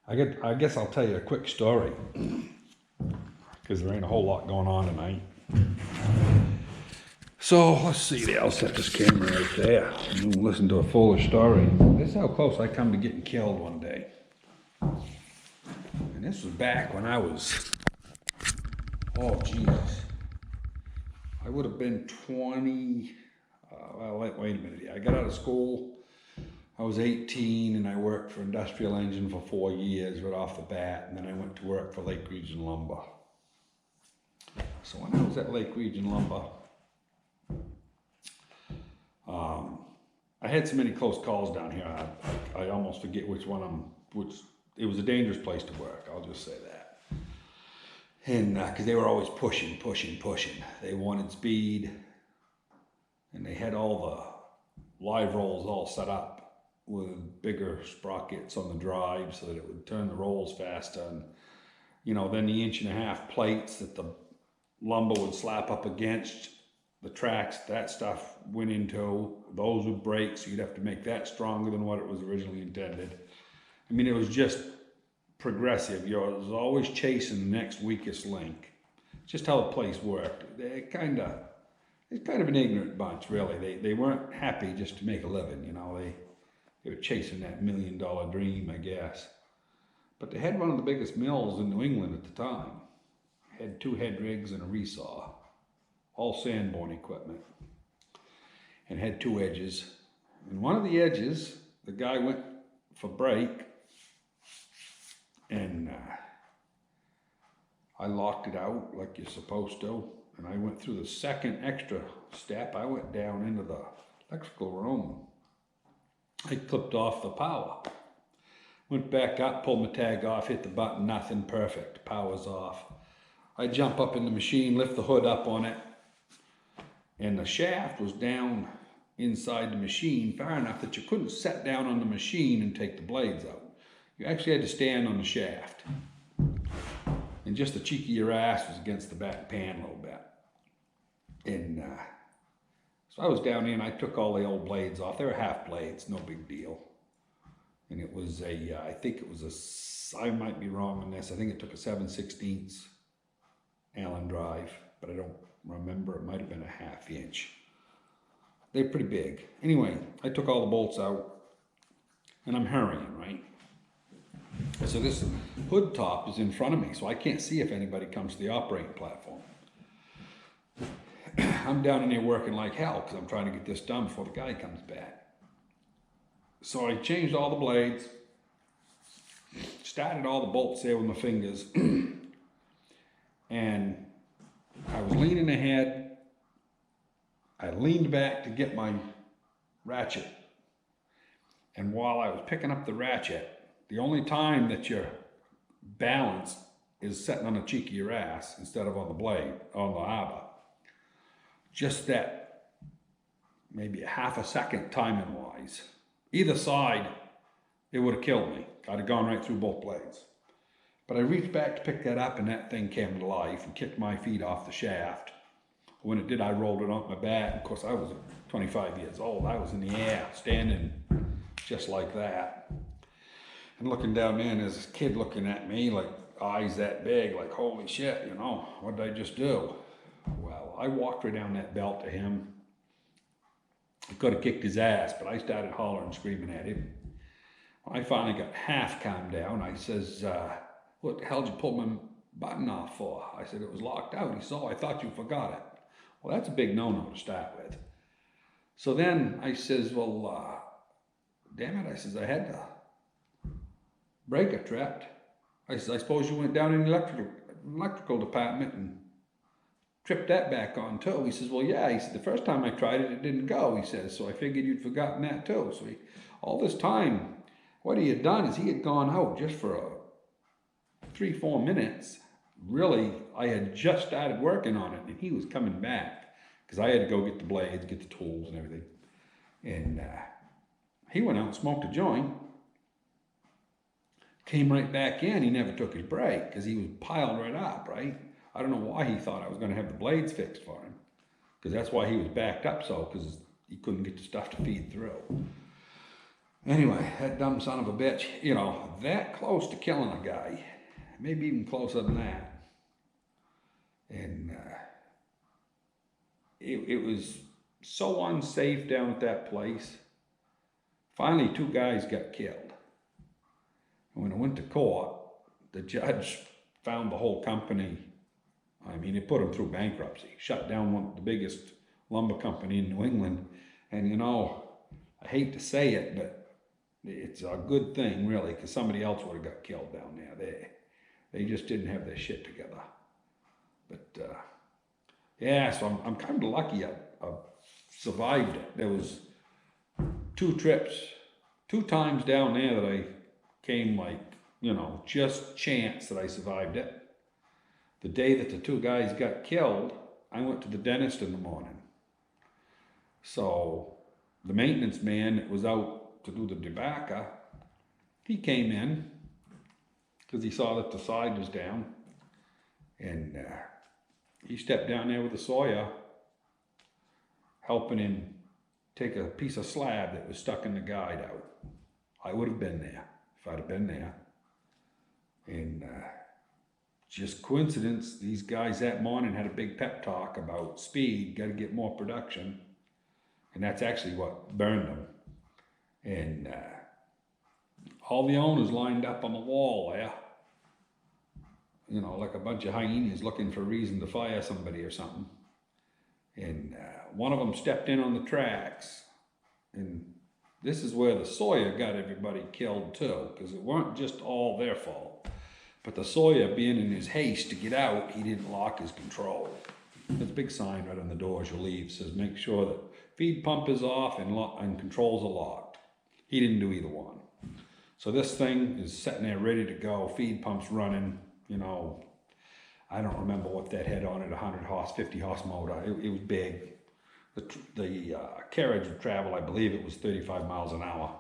I guess I'll tell you a quick story because there ain't a whole lot going on tonight. So let's see there. I'll set this camera right there and we'll listen to a fuller story. This is how close I come to getting killed one day. And this was back when I was, oh Jesus, I would have been 20. Well, wait a minute. I got out of school. I was 18 and I worked for Industrial Engine for 4 years right off the bat, and then I went to work for Lake Region Lumber. So when I was at Lake Region Lumber, I had so many close calls down here, I almost forget which it was a dangerous place to work, I'll just say that. And because they were always pushing. They wanted speed, and they had all the live rolls all set up with bigger sprockets on the drive so that it would turn the rolls faster. And, then the 1.5-inch plates that the lumber would slap up against the tracks, that stuff went into, those would break, so you'd have to make that stronger than what it was originally intended. I mean, it was just progressive. You was always chasing the next weakest link. It's just how the place worked. It's kind of an ignorant bunch, really. They weren't happy just to make a living, They were chasing that $1 million dream, I guess. But they had one of the biggest mills in New England at the time. Had 2 head rigs and a resaw, all Sanborn equipment, and had 2 edges. And one of the edges, the guy went for break, and I locked it out like you're supposed to, and I went through the second extra step. I went down into the electrical room. I clipped off the power. Went back up, pulled my tag off, hit the button, nothing, perfect, power's off. I jump up in the machine, lift the hood up on it, and the shaft was down inside the machine far enough that you couldn't set down on the machine and take the blades out. You actually had to stand on the shaft. And just the cheek of your ass was against the back pan a little bit. And so I was down there and I took all the old blades off. They were half blades, no big deal. And it was I think it was I might be wrong on this, I think it took a 7/16 Allen drive, but I don't remember, it might have been a 1/2 inch. They're pretty big. Anyway, I took all the bolts out and I'm hurrying, right? So this hood top is in front of me, so I can't see if anybody comes to the operating platform. I'm down in there working like hell because I'm trying to get this done before the guy comes back. So I changed all the blades, started all the bolts there with my fingers, and I was leaning ahead. I leaned back to get my ratchet. And while I was picking up the ratchet, the only time that you're balanced is sitting on the cheek of your ass instead of on the blade, on the arbor. Just that, maybe a 1/2 second timing wise. Either side, it would have killed me. I'd have gone right through both blades. But I reached back to pick that up and that thing came to life and kicked my feet off the shaft. When it did, I rolled it on my back. Of course, I was 25 years old. I was in the air, standing just like that. And looking down there, and there's this kid looking at me like eyes that big, like, holy shit, what did I just do? Well, I walked right down that belt to him. I could have kicked his ass, but I started hollering, screaming at him. I finally got half calmed down. I says, what the hell did you pull my button off for? I said, it was locked out. He said, oh, I thought you forgot it. Well, that's a big no-no to start with. So then I says, well, damn it. I says, I had the breaker trapped. I says, I suppose you went down in the electrical department and tripped that back on too. He says, well, yeah. He said, the first time I tried it, it didn't go. He says, so I figured you'd forgotten that too. So all this time, what he had done is he had gone out just for 3-4 minutes. Really, I had just started working on it and he was coming back because I had to go get the blades, get the tools and everything. And he went out and smoked a joint. Came right back in. He never took his break because he was piled right up, right? I don't know why he thought I was going to have the blades fixed for him, because that's why he was backed up so, because he couldn't get the stuff to feed through. Anyway, that dumb son of a bitch, you know, that close to killing a guy, maybe even closer than that. And it was so unsafe down at that place. Finally, 2 guys got killed. And when I went to court, the judge found the whole company. I mean, it put them through bankruptcy, shut down the biggest lumber company in New England. And you know, I hate to say it, but it's a good thing, really, because somebody else would have got killed down there. They just didn't have their shit together. But yeah, so I'm kind of lucky I survived it. There was 2 trips, 2 times down there that I came, like, you know, just chance that I survived it. The day that the 2 guys got killed, I went to the dentist in the morning. So the maintenance man that was out to do the debacca, he came in because he saw that the side was down, and he stepped down there with a sawyer, helping him take a piece of slab that was stuck in the guide out. I would have been there if I'd have been there. And just coincidence, these guys that morning had a big pep talk about speed, got to get more production. And that's actually what burned them. And all the owners lined up on the wall there, you know, like a bunch of hyenas looking for a reason to fire somebody or something. And one of them stepped in on the tracks. And this is where the sawyer got everybody killed too, because it weren't just all their fault. But the sawyer, being in his haste to get out, he didn't lock his control. There's a big sign right on the door as you leave, says make sure that feed pump is off and controls are locked. He didn't do either one. So this thing is sitting there ready to go, feed pump's running, you know, I don't remember what that had on it, 100 horse, 50 horse motor. It was big. The carriage of travel, I believe it was 35 miles an hour.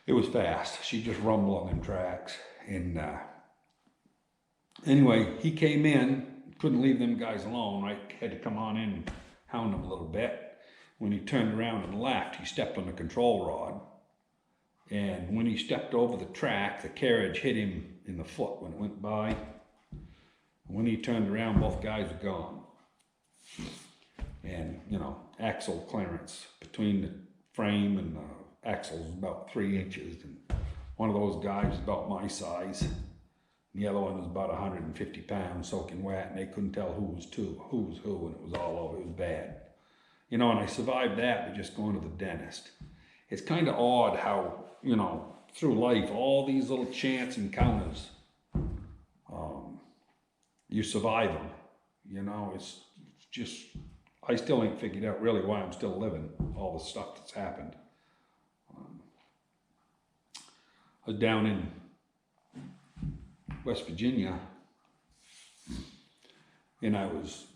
It was fast. She just rumbled on them tracks. And anyway, he came in, couldn't leave them guys alone, right? Had to come on in and hound them a little bit. When he turned around and left, he stepped on the control rod. And when he stepped over the track, the carriage hit him in the foot when it went by. When he turned around, both guys were gone. And, you know, axle clearance between the frame and the axle is about 3 inches. And one of those guys was about my size. And the other one was about 150 pounds, soaking wet, and they couldn't tell who was who, and it was all over. It was bad. You know, and I survived that by just going to the dentist. It's kind of odd how, you know, through life, all these little chance encounters, you survive them. You know, it's just, I still ain't figured out really why I'm still living, all the stuff that's happened. I was down in West Virginia, and I was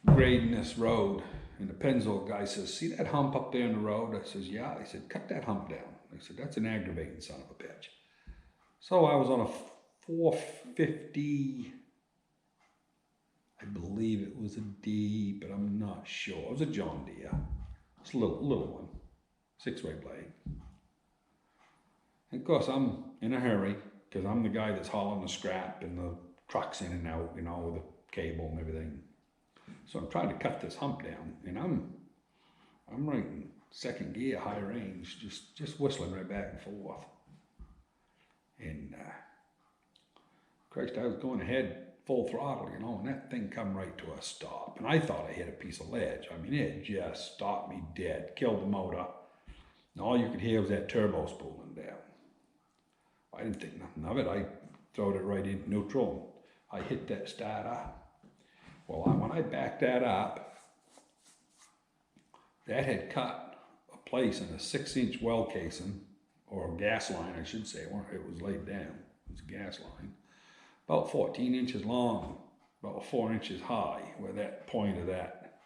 grading this road, and the Pennzoil guy says, see that hump up there in the road? I says, yeah. He said, cut that hump down. I said, that's an aggravating son of a bitch. So I was on a 450, I believe it was a D, but I'm not sure. It was a John Deere. It's a little one, 6-way blade. And of course, I'm in a hurry because I'm the guy that's hauling the scrap and the trucks in and out, you know, with the cable and everything. So I'm trying to cut this hump down, and I'm right in second gear, high range, just whistling right back and forth. And Christ, I was going ahead full throttle, you know, and that thing come right to a stop. And I thought I hit a piece of ledge. I mean, it just stopped me dead, killed the motor. And all you could hear was that turbo spooling down. I didn't think nothing of it. I throwed it right in neutral. I hit that starter. Well, when I backed that up, that had cut a place in a 6-inch well casing, or gas line, I should say. It was laid down. It was a gas line. About 14 inches long, about 4 inches high, where that point of that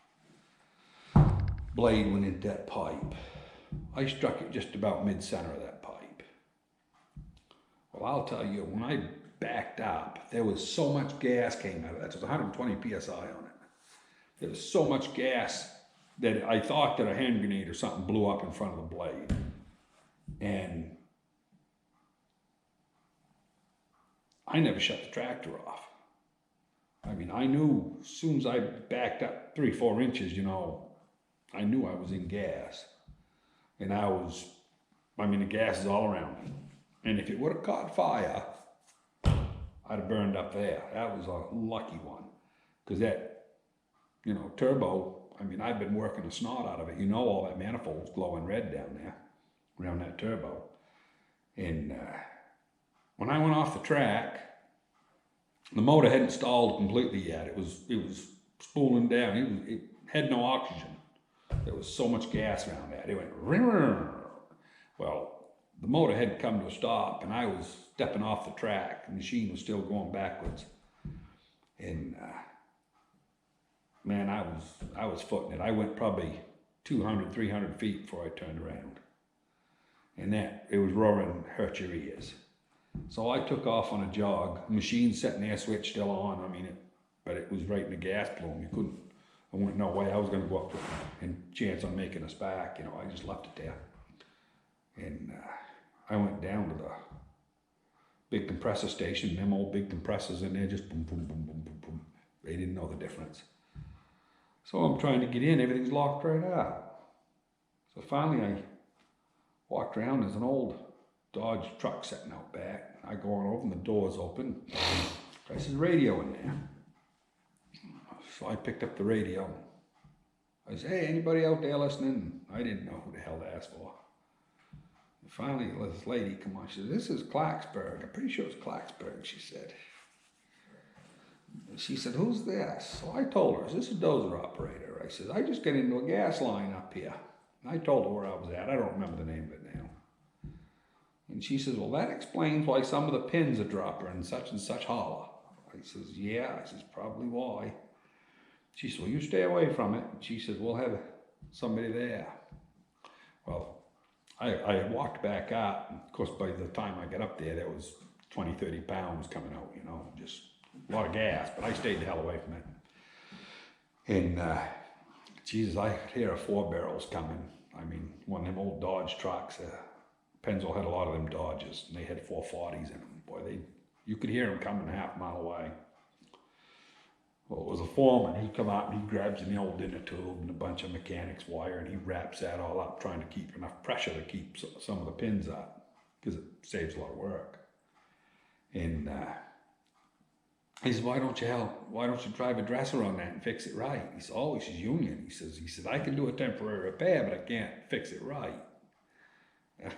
blade went into that pipe. I struck it just about mid-center of that pipe. Well, I'll tell you, when I backed up, there was so much gas came out of that. There was 120 PSI on it. There was so much gas that I thought that a hand grenade or something blew up in front of the blade. And I never shut the tractor off. I mean, I knew as soon as I backed up 3-4 inches, you know, I knew I was in gas. And the gas is all around me. And if it would have caught fire, I'd have burned up there. That was a lucky one. Because that, you know, turbo, I mean, I've been working the snot out of it. You know, all that manifold's glowing red down there, around that turbo. And when I went off the track, the motor hadn't stalled completely yet. It was spooling down. It had no oxygen. There was so much gas around that. It went, ring. Well, the motor hadn't come to a stop, and I was stepping off the track. The machine was still going backwards. And man, I was footing it. I went probably 200, 300 feet before I turned around. And it was roaring, hurt your ears. So I took off on a jog. The machine's setting air switch still on. I mean, but it was right in the gas plume. I wouldn't know way I was going to go up and chance on making a spark. You know, I just left it there. And I went down to the big compressor station. Them old big compressors in there, just boom, boom, boom, boom, boom, boom. They didn't know the difference. So I'm trying to get in. Everything's locked right up. So finally I walked around. There's an old Dodge truck sitting out back. I go on over and the door's open. There's a radio in there. So I picked up the radio. I said, hey, anybody out there listening? I didn't know who the hell to ask for. And finally, this lady come on. She said, this is Clarksburg. I'm pretty sure it's Clarksburg, she said. And she said, who's this? So I told her, this is a dozer operator. I said, I just got into a gas line up here. And I told her where I was at. I don't remember the name of it now. And she says, well, that explains why some of the pins are dropping in such and such holler. I says, yeah. I says, probably why. She says, well, you stay away from it. And she says, we'll have somebody there. Well, I walked back up. And of course, by the time I got up there was 20, 30 pounds coming out, you know, just a lot of gas. But I stayed the hell away from it. And, Jesus, I could hear 4 barrels coming. I mean, one of them old Dodge trucks. Pennzoil had a lot of them Dodges, and they had 440s in them. Boy, you could hear them coming half a mile away. Well, it was a foreman. He come out and he grabs an old inner tube and a bunch of mechanics wire, and he wraps that all up, trying to keep enough pressure to keep some of the pins up, because it saves a lot of work. And he says, why don't you drive a dresser on that and fix it right? He says, oh, she's union. He says, I can do a temporary repair, but I can't fix it right.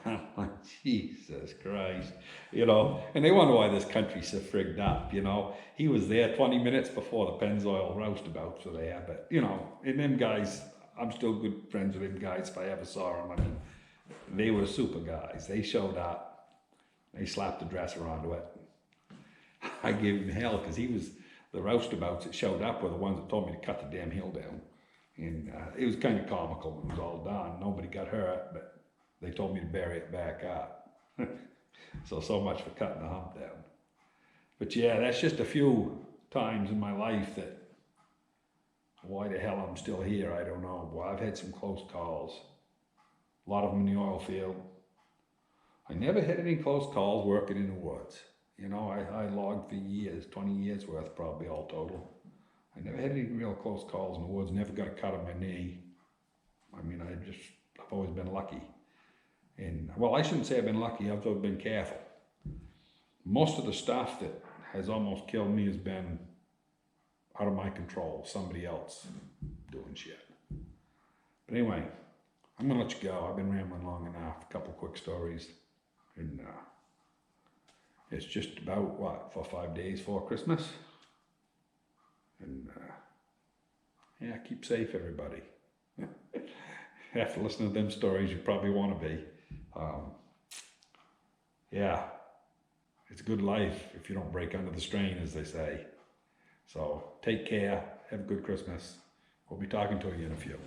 I'm like, Jesus Christ, you know, and they wonder why this country's so frigged up, you know. He was there 20 minutes before the Pennzoil roustabouts were there, but, you know, and them guys, I'm still good friends with them guys if I ever saw them. I mean, they were super guys. They showed up, they slapped the dresser onto it. I gave him hell because the roustabouts that showed up were the ones that told me to cut the damn hill down. And it was kind of comical when it was all done. Nobody got hurt, but they told me to bury it back up. So much for cutting the hump down. But yeah, that's just a few times in my life that why the hell I'm still here, I don't know. Well, I've had some close calls. A lot of them in the oil field. I never had any close calls working in the woods. You know, I logged for years, 20 years worth probably all total. I never had any real close calls in the woods, never got a cut on my knee. I mean, I've always been lucky. And, well, I shouldn't say I've been lucky, I've always been careful. Most of the stuff that has almost killed me has been out of my control, somebody else doing shit. But anyway, I'm gonna let you go. I've been rambling long enough, a couple quick stories. And it's just about, 4 or 5 days before Christmas. And yeah, keep safe, everybody. After listening to them stories, you probably want to be. Yeah, it's a good life if you don't break under the strain, as they say. So take care, have a good Christmas. We'll be talking to you in a few.